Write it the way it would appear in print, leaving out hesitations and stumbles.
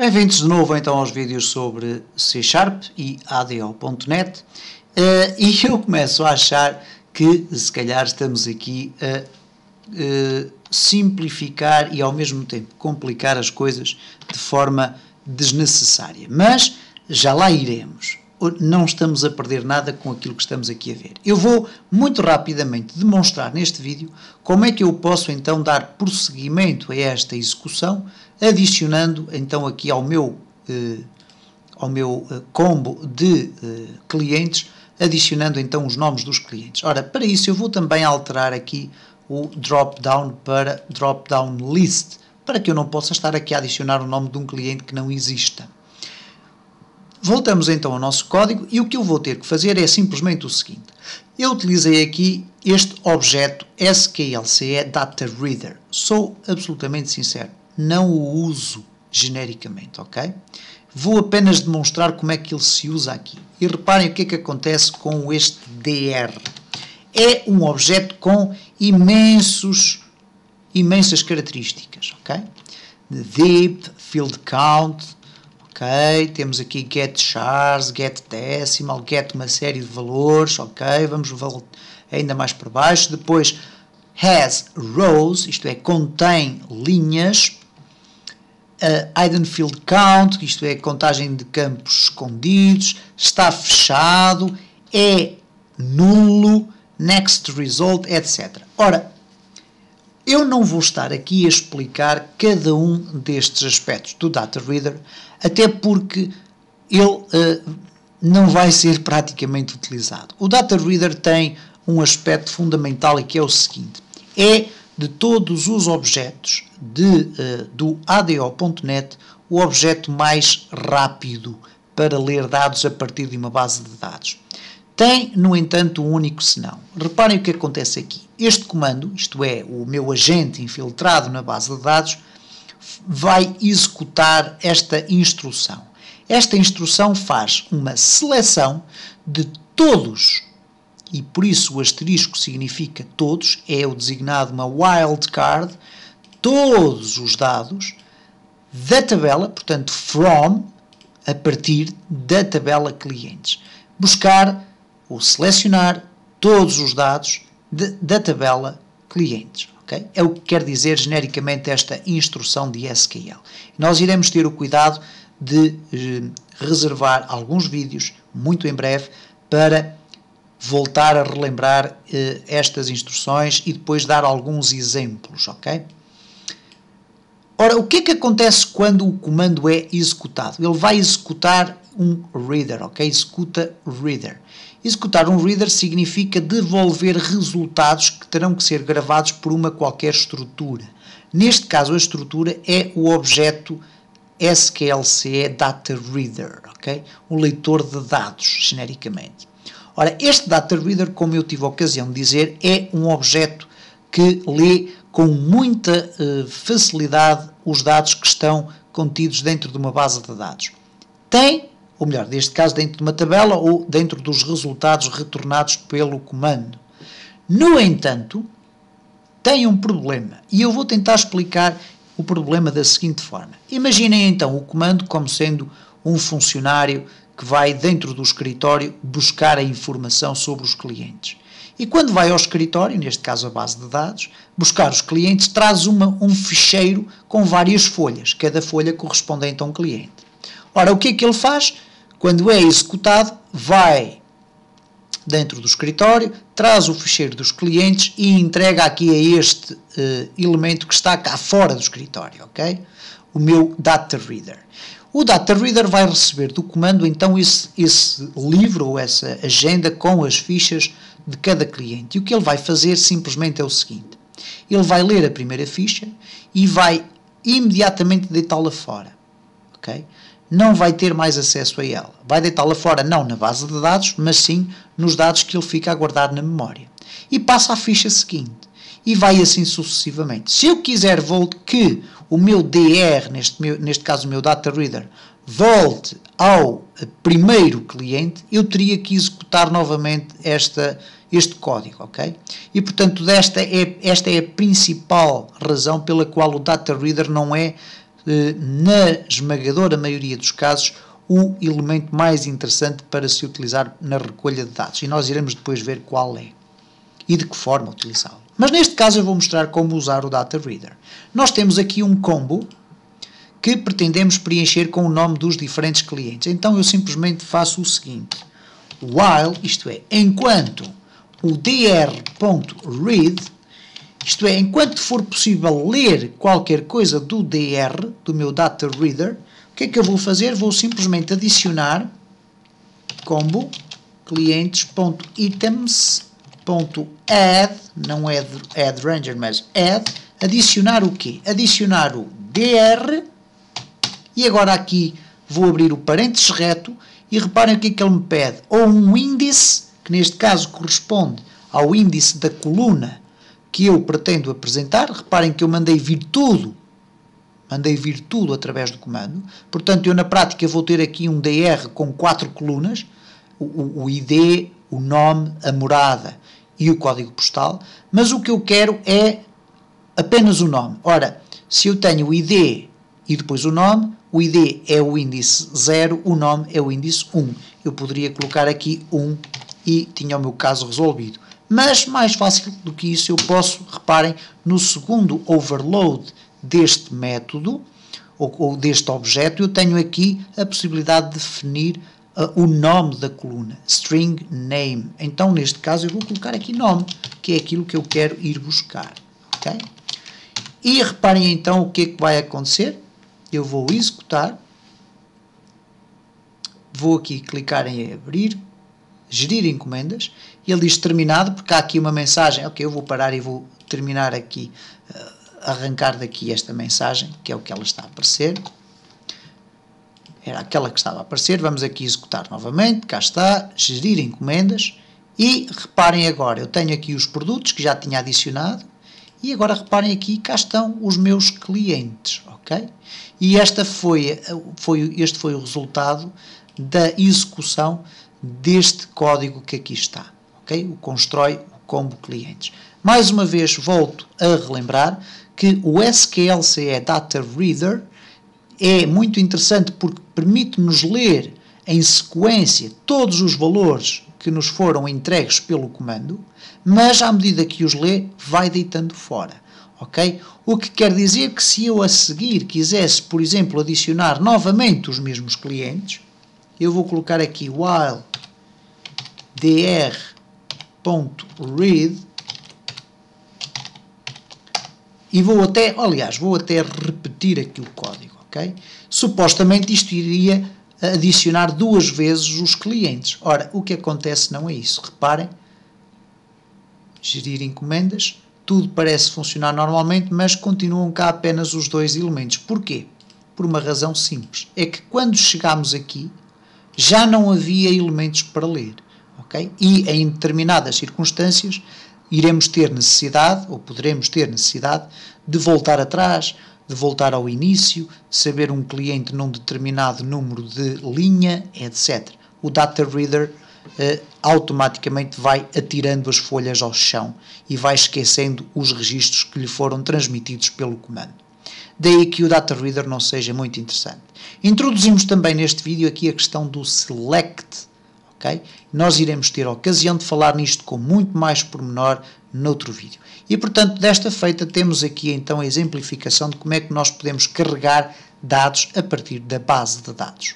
Bem-vindos de novo então aos vídeos sobre C# e ADO.NET e eu começo a achar que se calhar estamos aqui a simplificar e ao mesmo tempo complicar as coisas de forma desnecessária, mas já lá iremos. Não estamos a perder nada com aquilo que estamos aqui a ver. Eu vou muito rapidamente demonstrar neste vídeo como é que eu posso então dar prosseguimento a esta execução, adicionando então aqui ao meu combo de clientes, adicionando então os nomes dos clientes. Ora, para isso eu vou também alterar aqui o drop-down para drop-down list, para que eu não possa estar aqui a adicionar o nome de um cliente que não exista. Voltamos então ao nosso código e o que eu vou ter que fazer é simplesmente o seguinte. Eu utilizei aqui este objeto SQLCE Data Reader. Sou absolutamente sincero, não o uso genericamente, ok? Vou apenas demonstrar como é que ele se usa aqui. E reparem o que é que acontece com este DR. É um objeto com imensas características, ok? Deep, field count, ok, temos aqui get chars, get decimal, get uma série de valores, ok, vamos ainda mais para baixo, depois has rows, isto é, contém linhas, hidden field count, isto é, contagem de campos escondidos, está fechado, é nulo, next result, etc. Ora, eu não vou estar aqui a explicar cada um destes aspectos do Data Reader, até porque ele não vai ser praticamente utilizado. O Data Reader tem um aspecto fundamental e que é o seguinte, é de todos os objetos do ADO.NET o objeto mais rápido para ler dados a partir de uma base de dados. Tem, no entanto, um único senão. Reparem o que acontece aqui. Este comando, isto é, o meu agente infiltrado na base de dados, vai executar esta instrução. Esta instrução faz uma seleção de todos, e por isso o asterisco significa todos, é o designado uma wildcard, todos os dados da tabela, portanto, from, a partir da tabela clientes. Buscar ou selecionar todos os dados da tabela clientes. Okay? É o que quer dizer genericamente esta instrução de SQL. Nós iremos ter o cuidado de reservar alguns vídeos, muito em breve, para voltar a relembrar estas instruções e depois dar alguns exemplos. Okay? Ora, o que é que acontece quando o comando é executado? Ele vai executar um reader, ok? Executa reader. Executar um reader significa devolver resultados que terão que ser gravados por uma qualquer estrutura. Neste caso, a estrutura é o objeto SQLCE Data Reader, ok? O leitor de dados, genericamente. Ora, este Data Reader, como eu tive a ocasião de dizer, é um objeto que lê com muita facilidade os dados que estão contidos dentro de uma base de dados. Tem, ou melhor, neste caso dentro de uma tabela ou dentro dos resultados retornados pelo comando. No entanto, tem um problema, e eu vou tentar explicar o problema da seguinte forma. Imaginem então o comando como sendo um funcionário que vai dentro do escritório buscar a informação sobre os clientes. E quando vai ao escritório, neste caso a base de dados, buscar os clientes, traz um ficheiro com várias folhas, cada folha correspondente a um cliente. Ora, o que é que ele faz? Quando é executado, vai dentro do escritório, traz o ficheiro dos clientes e entrega aqui a este elemento que está cá fora do escritório, ok? O meu Data Reader. O Data Reader vai receber do comando então esse livro ou essa agenda com as fichas de cada cliente. E o que ele vai fazer simplesmente é o seguinte. Ele vai ler a primeira ficha e vai imediatamente deitá-la fora, ok? Não vai ter mais acesso a ela. Vai deitá-la fora não na base de dados, mas sim nos dados que ele fica a guardar na memória. E passa à ficha seguinte. E vai assim sucessivamente. Se eu quiser que o meu DR, neste caso o meu Data Reader, volte ao primeiro cliente, eu teria que executar novamente este código, ok? E portanto esta é a principal razão pela qual o Data Reader não é na esmagadora maioria dos casos, o elemento mais interessante para se utilizar na recolha de dados. E nós iremos depois ver qual é e de que forma utilizá-lo. Mas neste caso eu vou mostrar como usar o Data Reader. Nós temos aqui um combo que pretendemos preencher com o nome dos diferentes clientes. Então eu simplesmente faço o seguinte: while, isto é, enquanto o dr.read, isto é, enquanto for possível ler qualquer coisa do DR, do meu Data Reader, o que é que eu vou fazer? Vou simplesmente adicionar combo clientes.items.add, não é add ranger, mas add, adicionar o quê? Adicionar o DR, e agora aqui vou abrir o parênteses reto, e reparem o que é que ele me pede, ou um índice, que neste caso corresponde ao índice da coluna que eu pretendo apresentar. Reparem que eu mandei vir tudo através do comando. Portanto, eu na prática vou ter aqui um DR com 4 colunas, o ID, o nome, a morada e o código postal, mas o que eu quero é apenas o nome. Ora, se eu tenho o ID e depois o nome, o ID é o índice 0, o nome é o índice 1. Eu poderia colocar aqui 1 e tinha o meu caso resolvido. Mas, mais fácil do que isso, eu posso, reparem, no segundo overload deste método, ou deste objeto, eu tenho aqui a possibilidade de definir o nome da coluna, string name. Então, neste caso, eu vou colocar aqui nome, que é aquilo que eu quero ir buscar. Okay? E reparem então o que é que vai acontecer. Eu vou executar, vou aqui clicar em abrir, gerir encomendas, e ele diz terminado, porque há aqui uma mensagem. Ok, eu vou parar e vou terminar aqui, arrancar daqui esta mensagem, que é o que ela está a aparecer. Era aquela que estava a aparecer. Vamos aqui executar novamente, cá está, gerir encomendas, e reparem agora, eu tenho aqui os produtos que já tinha adicionado, e agora reparem aqui, cá estão os meus clientes, ok? E este foi o resultado da execução deste código que aqui está, ok? O constrói o combo clientes. Mais uma vez volto a relembrar que o SQLCE Data Reader é muito interessante porque permite-nos ler em sequência todos os valores que nos foram entregues pelo comando, mas à medida que os lê, vai deitando fora, ok? O que quer dizer que se eu a seguir quisesse, por exemplo, adicionar novamente os mesmos clientes, eu vou colocar aqui while dr.read e vou até repetir aqui o código, ok? Supostamente isto iria adicionar 2 vezes os clientes. Ora, o que acontece não é isso. Reparem, gerir encomendas, tudo parece funcionar normalmente, mas continuam cá apenas os 2 elementos. Porquê? Por uma razão simples. É que quando chegamos aqui, já não havia elementos para ler. Okay? E em determinadas circunstâncias iremos ter necessidade, ou poderemos ter necessidade, de voltar atrás, de voltar ao início, de saber um cliente num determinado número de linha, etc. O Data Reader automaticamente vai atirando as folhas ao chão e vai esquecendo os registros que lhe foram transmitidos pelo comando. Daí que o Data Reader não seja muito interessante. Introduzimos também neste vídeo aqui a questão do Select. Okay? Nós iremos ter a ocasião de falar nisto com muito mais pormenor noutro vídeo. E, portanto, desta feita temos aqui então a exemplificação de como é que nós podemos carregar dados a partir da base de dados.